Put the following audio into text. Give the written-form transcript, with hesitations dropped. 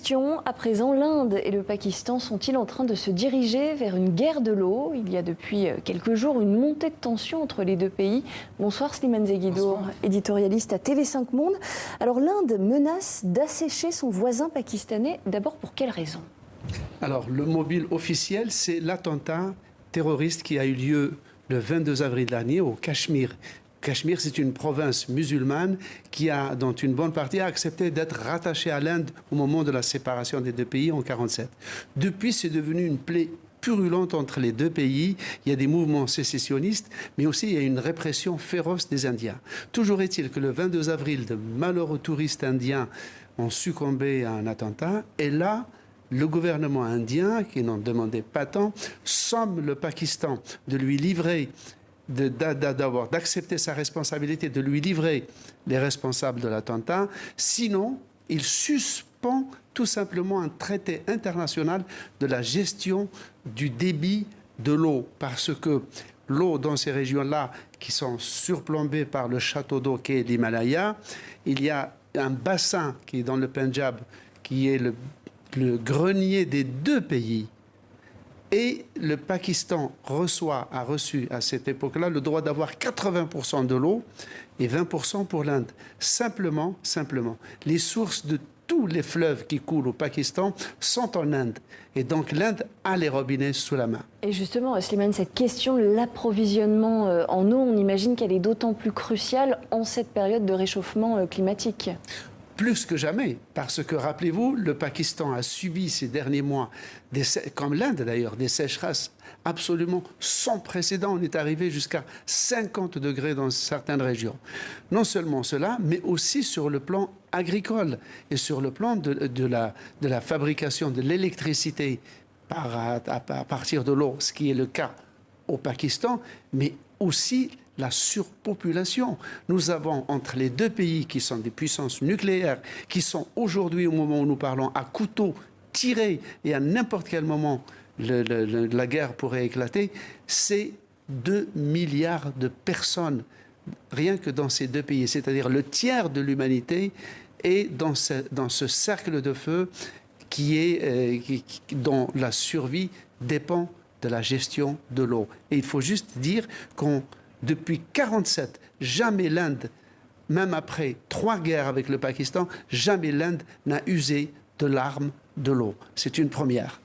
question, à présent, l'Inde et le Pakistan sont-ils en train de se diriger vers une guerre de l'eau? Il y a depuis quelques jours une montée de tension entre les deux pays. Bonsoir Slimane Zeguido, éditorialiste à TV5 Monde. Alors l'Inde menace d'assécher son voisin pakistanais. D'abord, pour quelle raison? Alors le mobile officiel, c'est l'attentat terroriste qui a eu lieu le 22 avril dernier au Cachemire. Cachemire, c'est une province musulmane dont une bonne partie a accepté d'être rattachée à l'Inde au moment de la séparation des deux pays en 1947. Depuis, c'est devenu une plaie purulente entre les deux pays. Il y a des mouvements sécessionnistes, mais aussi il y a une répression féroce des Indiens. Toujours est-il que le 22 avril, de malheureux touristes indiens ont succombé à un attentat, et là, le gouvernement indien, qui n'en demandait pas tant, somme le Pakistan de lui livrer d'accepter sa responsabilité, de lui livrer les responsables de l'attentat. Sinon, il suspend tout simplement un traité international de la gestion du débit de l'eau. Parce que l'eau dans ces régions-là, qui sont surplombées par le château d'eau qu'est l'Himalaya, il y a un bassin qui est dans le Pendjab, qui est le grenier des deux pays. Et le Pakistan a reçu à cette époque-là le droit d'avoir 80% de l'eau et 20% pour l'Inde. Simplement, les sources de tous les fleuves qui coulent au Pakistan sont en Inde. Et donc l'Inde a les robinets sous la main. Et justement, Slimane, cette question de l'approvisionnement en eau, on imagine qu'elle est d'autant plus cruciale en cette période de réchauffement climatique. Plus que jamais, parce que, rappelez-vous, le Pakistan a subi ces derniers mois, comme l'Inde d'ailleurs, des sécheresses absolument sans précédent. On est arrivé jusqu'à 50 degrés dans certaines régions. Non seulement cela, mais aussi sur le plan agricole et sur le plan de la fabrication de l'électricité à partir de l'eau, ce qui est le cas au Pakistan, mais aussi la surpopulation. Nous avons entre les deux pays qui sont des puissances nucléaires, qui sont aujourd'hui, au moment où nous parlons, à couteau tiré, et à n'importe quel moment la guerre pourrait éclater, c'est 2 milliards de personnes, rien que dans ces deux pays. C'est-à-dire le tiers de l'humanité est dans ce cercle de feu dont la survie dépend de la gestion de l'eau. Et il faut juste dire depuis 1947, jamais l'Inde, même après 3 guerres avec le Pakistan, jamais l'Inde n'a usé de l'arme de l'eau. C'est une première.